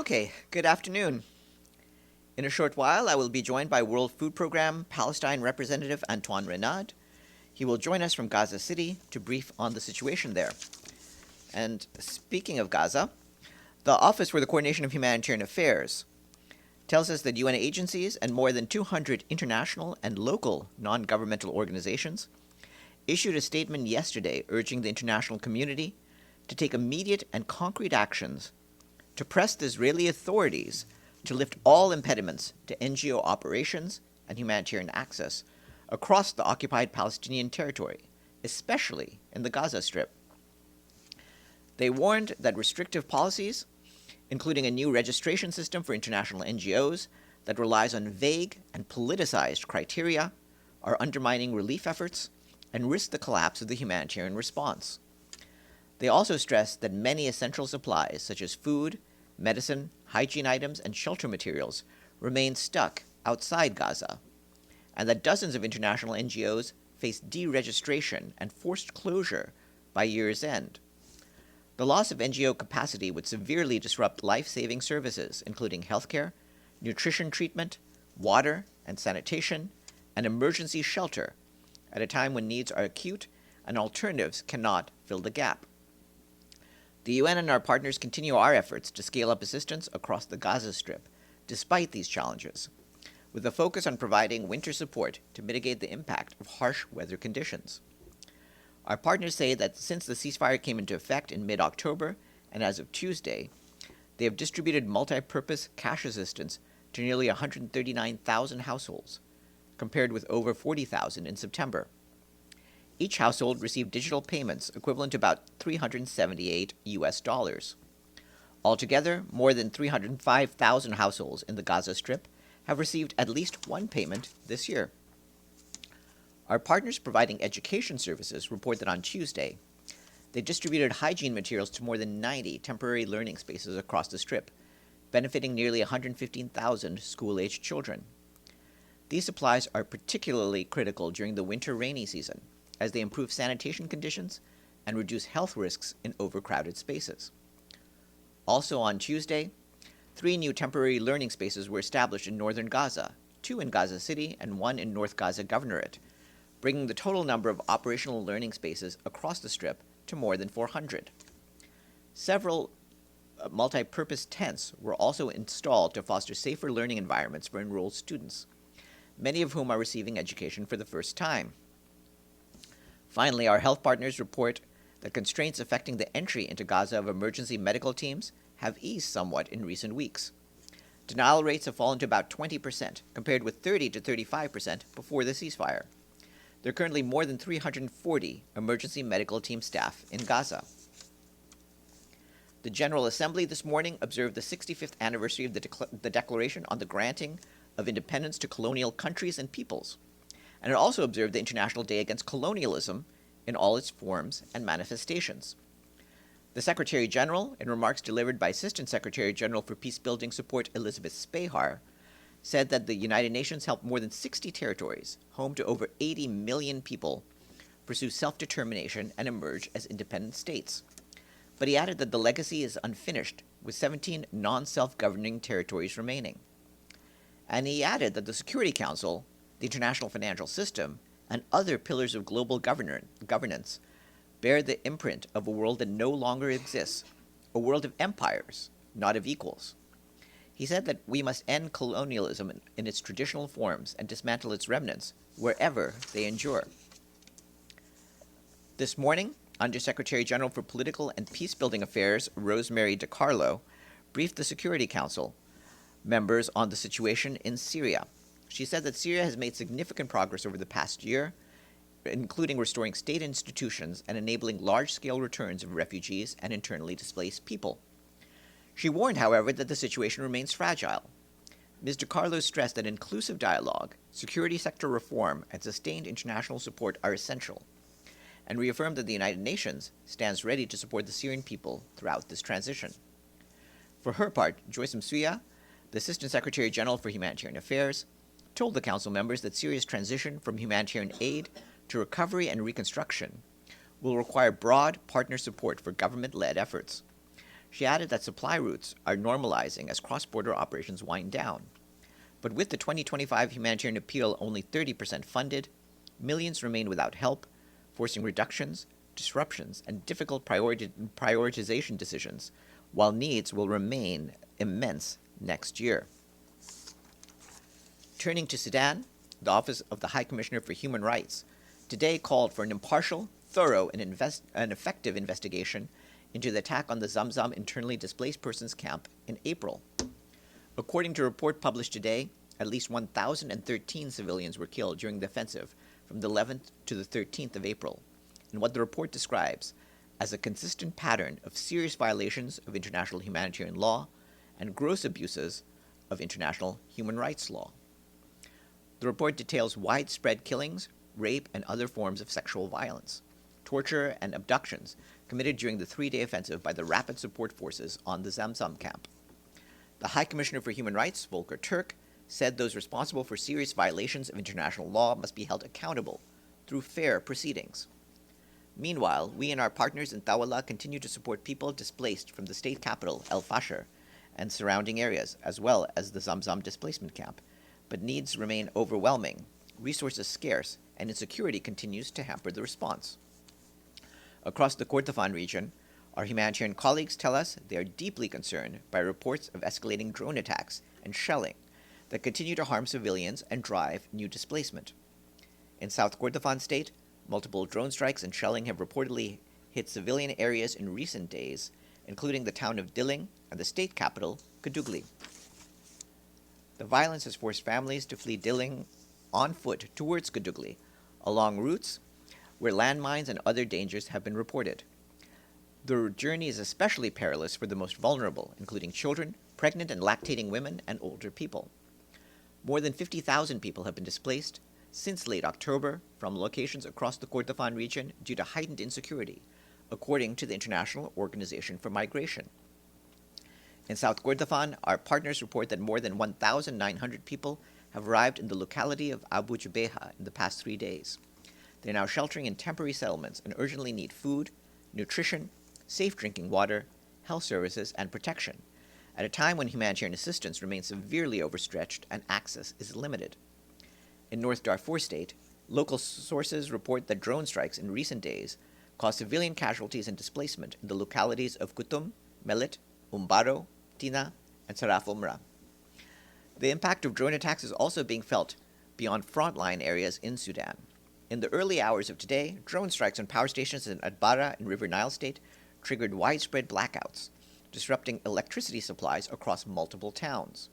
Okay, good afternoon. In a short while, I will be joined by World Food Programme Palestine representative Antoine Renaud. He will join us from Gaza City to brief on the situation there. And speaking of Gaza, the Office for the Coordination of Humanitarian Affairs tells us that UN agencies and more than 200 international and local non-governmental organizations issued a statement yesterday urging the international community to take immediate and concrete actions to press the Israeli authorities to lift all impediments to NGO operations and humanitarian access across the Occupied Palestinian Territory, especially in the Gaza Strip. They warned that restrictive policies, including a new registration system for international NGOs that relies on vague and politicized criteria, are undermining relief efforts and risk the collapse of the humanitarian response. They also stressed that many essential supplies, such as food, medicine, hygiene items, and shelter materials, remain stuck outside Gaza, and that dozens of international NGOs face deregistration and forced closure by year's end. The loss of NGO capacity would severely disrupt life-saving services, including healthcare, nutrition treatment, water and sanitation, and emergency shelter, at a time when needs are acute and alternatives cannot fill the gap. The UN and our partners continue our efforts to scale up assistance across the Gaza Strip, despite these challenges, with a focus on providing winter support to mitigate the impact of harsh weather conditions. Our partners say that since the ceasefire came into effect in mid-October, and as of Tuesday, they have distributed multi-purpose cash assistance to nearly 139,000 households, compared with over 40,000 in September. Each household received digital payments equivalent to about $378 US. Altogether, more than 305,000 households in the Gaza Strip have received at least one payment this year. Our partners providing education services report that on Tuesday, they distributed hygiene materials to more than 90 temporary learning spaces across the Strip, benefiting nearly 115,000 school-aged children. These supplies are particularly critical during the winter rainy season, as they improve sanitation conditions and reduce health risks in overcrowded spaces. Also on Tuesday, 3 new temporary learning spaces were established in northern Gaza, 2 in Gaza City and 1 in North Gaza Governorate, bringing the total number of operational learning spaces across the Strip to more than 400. Several multi-purpose tents were also installed to foster safer learning environments for enrolled students, many of whom are receiving education for the first time. Finally, our health partners report that constraints affecting the entry into Gaza of emergency medical teams have eased somewhat in recent weeks. Denial rates have fallen to about 20%, compared with 30 to 35% before the ceasefire. There are currently more than 340 emergency medical team staff in Gaza. The General Assembly this morning observed the 65th anniversary of the Declaration on the Granting of Independence to Colonial Countries and Peoples, and it also observed the International Day Against Colonialism in all its forms and manifestations. The Secretary General, in remarks delivered by Assistant Secretary General for Peacebuilding Support Elizabeth Spehar, said that the United Nations helped more than 60 territories, home to over 80 million people, pursue self-determination and emerge as independent states. But he added that the legacy is unfinished, with 17 non-self-governing territories remaining. And he added that the Security Council, the international financial system, and other pillars of global governance bear the imprint of a world that no longer exists, a world of empires, not of equals. He said that we must end colonialism in its traditional forms and dismantle its remnants wherever they endure. This morning, Undersecretary General for Political and Peacebuilding Affairs Rosemary DiCarlo briefed the Security Council members on the situation in Syria. She said that Syria has made significant progress over the past year, including restoring state institutions and enabling large-scale returns of refugees and internally displaced people. She warned, however, that the situation remains fragile. Ms. DiCarlo stressed that inclusive dialogue, security sector reform, and sustained international support are essential, and reaffirmed that the United Nations stands ready to support the Syrian people throughout this transition. For her part, Joyce Msuya, the Assistant Secretary General for Humanitarian Affairs, told the Council members that Syria's transition from humanitarian aid to recovery and reconstruction will require broad partner support for government-led efforts. She added that supply routes are normalizing as cross-border operations wind down. But with the 2025 humanitarian appeal only 30% funded, millions remain without help, forcing reductions, disruptions, and difficult prioritization decisions, while needs will remain immense next year. Turning to Sudan, the Office of the High Commissioner for Human Rights today called for an impartial, thorough, and effective investigation into the attack on the Zamzam internally displaced persons camp in April. According to a report published today, at least 1,013 civilians were killed during the offensive from the 11th to the 13th of April, in what the report describes as a consistent pattern of serious violations of international humanitarian law and gross abuses of international human rights law. The report details widespread killings, rape, and other forms of sexual violence, torture, and abductions committed during the three-day offensive by the Rapid Support Forces on the Zamzam camp. The High Commissioner for Human Rights, Volker Turk, said those responsible for serious violations of international law must be held accountable through fair proceedings. Meanwhile, we and our partners in Tawala continue to support people displaced from the state capital, El Fasher, and surrounding areas, as well as the Zamzam displacement camp, but needs remain overwhelming, resources scarce, and insecurity continues to hamper the response. Across the Kordofan region, our humanitarian colleagues tell us they are deeply concerned by reports of escalating drone attacks and shelling that continue to harm civilians and drive new displacement. In South Kordofan state, multiple drone strikes and shelling have reportedly hit civilian areas in recent days, including the town of Dilling and the state capital, Kadugli. The violence has forced families to flee Dilling on foot towards Kadugli, along routes where landmines and other dangers have been reported. The journey is especially perilous for the most vulnerable, including children, pregnant and lactating women, and older people. More than 50,000 people have been displaced since late October from locations across the Kordofan region due to heightened insecurity, according to the International Organization for Migration. In South Kordofan, our partners report that more than 1,900 people have arrived in the locality of Abu Jubeha in the past 3 days. They are now sheltering in temporary settlements and urgently need food, nutrition, safe drinking water, health services, and protection, at a time when humanitarian assistance remains severely overstretched and access is limited. In North Darfur State, local sources report that drone strikes in recent days caused civilian casualties and displacement in the localities of Kutum, Melit, Umbaro, Tina, and Saraf Umra. The impact of drone attacks is also being felt beyond frontline areas in Sudan. In the early hours of today, drone strikes on power stations in Adbara in River Nile State triggered widespread blackouts, disrupting electricity supplies across multiple towns.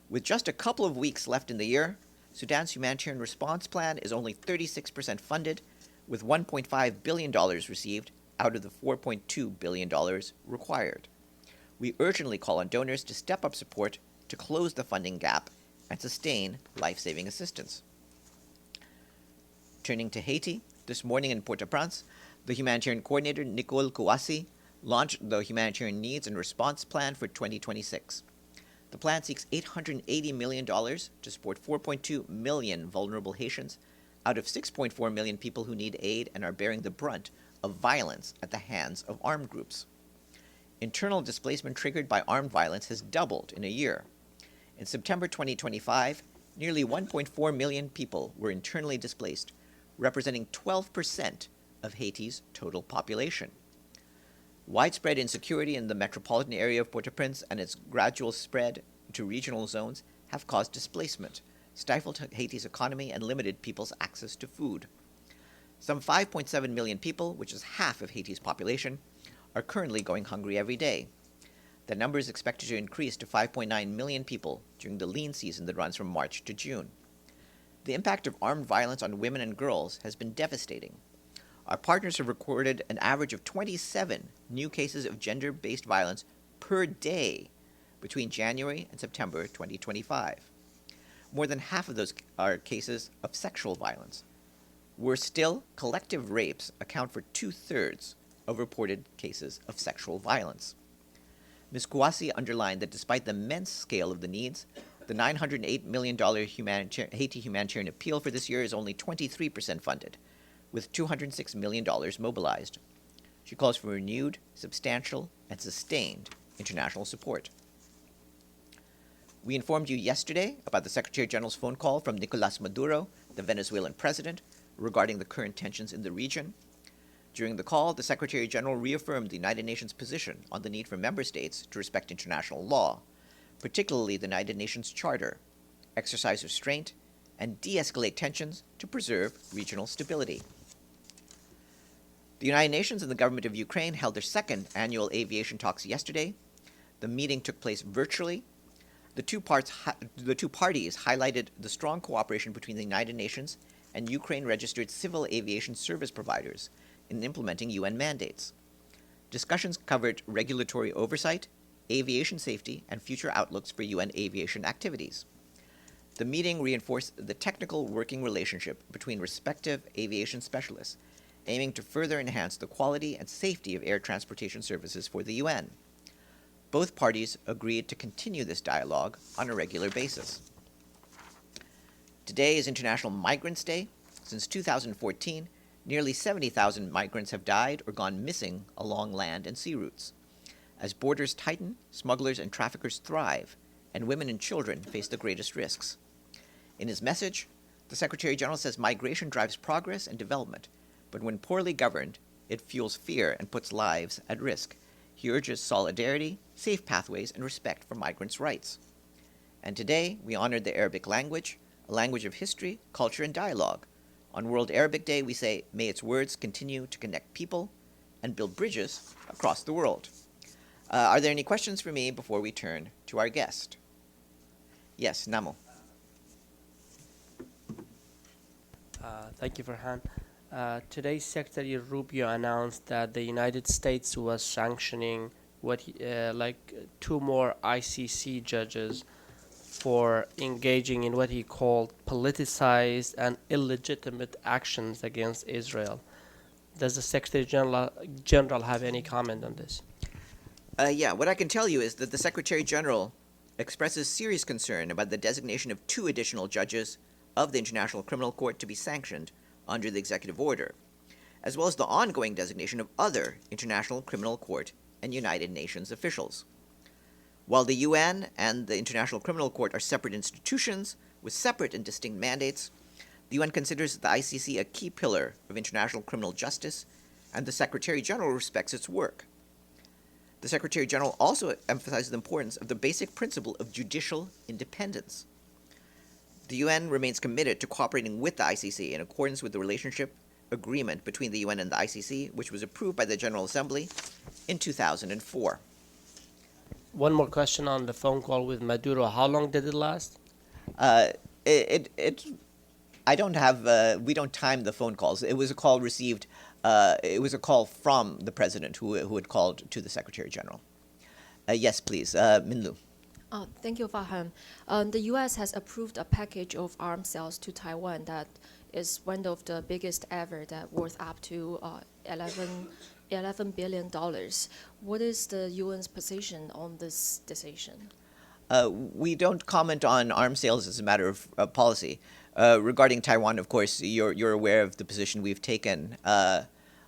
With just a couple of weeks left in the year, Sudan's humanitarian response plan is only 36% funded, with $1.5 billion received out of the $4.2 billion required. We urgently call on donors to step up support to close the funding gap and sustain life-saving assistance. Turning to Haiti, this morning in Port-au-Prince, the humanitarian coordinator Nicole Kouassi launched the Humanitarian Needs and Response Plan for 2026. The plan seeks $880 million to support 4.2 million vulnerable Haitians out of 6.4 million people who need aid and are bearing the brunt of violence at the hands of armed groups. Internal displacement triggered by armed violence has doubled in a year. In September 2025, nearly 1.4 million people were internally displaced, representing 12% of Haiti's total population. Widespread insecurity in the metropolitan area of Port-au-Prince and its gradual spread to regional zones have caused displacement, stifled Haiti's economy, and limited people's access to food. Some 5.7 million people, which is half of Haiti's population, are currently going hungry every day. The number is expected to increase to 5.9 million people during the lean season that runs from March to June. The impact of armed violence on women and girls has been devastating. Our partners have recorded an average of 27 new cases of gender-based violence per day between January and September 2025. More than half of those are cases of sexual violence. Worse still, collective rapes account for 2/3 of reported cases of sexual violence. Ms. Kouassi underlined that despite the immense scale of the needs, the $908 million Haiti humanitarian appeal for this year is only 23% funded, with $206 million mobilized. She calls for renewed, substantial, and sustained international support. We informed you yesterday about the Secretary General's phone call from Nicolas Maduro, the Venezuelan president, regarding the current tensions in the region. During the call, the Secretary General reaffirmed the United Nations position on the need for member states to respect international law, particularly the United Nations Charter, exercise restraint, and de-escalate tensions to preserve regional stability. The United Nations and the government of Ukraine held their second annual aviation talks yesterday. The meeting took place virtually. The two parties highlighted the strong cooperation between the United Nations and Ukraine-registered civil aviation service providers in implementing UN mandates. Discussions covered regulatory oversight, aviation safety, and future outlooks for UN aviation activities. The meeting reinforced the technical working relationship between respective aviation specialists, aiming to further enhance the quality and safety of air transportation services for the UN. Both parties agreed to continue this dialogue on a regular basis. Today is International Migrants' Day. Since 2014, nearly 70,000 migrants have died or gone missing along land and sea routes. As borders tighten, smugglers and traffickers thrive, and women and children face the greatest risks. In his message, the Secretary General says migration drives progress and development, but when poorly governed, it fuels fear and puts lives at risk. He urges solidarity, safe pathways, and respect for migrants' rights. And today, we honored the Arabic language, a language of history, culture, and dialogue. On World Arabic Day, we say, may its words continue to connect people and build bridges across the world. Are there any questions for me before we turn to our guest? Yes, Namo. Thank you, Farhan. Today, Secretary Rubio announced that the United States was sanctioning two more ICC judges for engaging in what he called politicized and illegitimate actions against Israel. Does the Secretary General have any comment on this? What I can tell you is that the Secretary General expresses serious concern about the designation of 2 additional judges of the International Criminal Court to be sanctioned under the executive order, as well as the ongoing designation of other International Criminal Court and United Nations officials. While the UN and the International Criminal Court are separate institutions with separate and distinct mandates, the UN considers the ICC a key pillar of international criminal justice, and the Secretary General respects its work. The Secretary General also emphasizes the importance of the basic principle of judicial independence. The UN remains committed to cooperating with the ICC in accordance with the relationship agreement between the UN and the ICC, which was approved by the General Assembly in 2004. One more question on the phone call with Maduro. How long did it last? I don't have. We don't time the phone calls. It was a call received. It was a call from the president who had called to the Secretary General. Yes, please, Minlu. Thank you, Farhan. The U.S. has approved a package of arms sales to Taiwan that is one of the biggest ever, that worth up to $11 billion. What is the UN's position on this decision? We don't comment on arms sales as a matter of policy. Regarding Taiwan, of course, you're aware of the position we've taken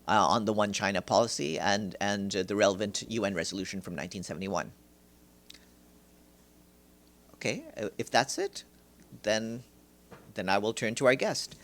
on the One China policy and the relevant UN resolution from 1971. Okay, if that's it, then I will turn to our guest.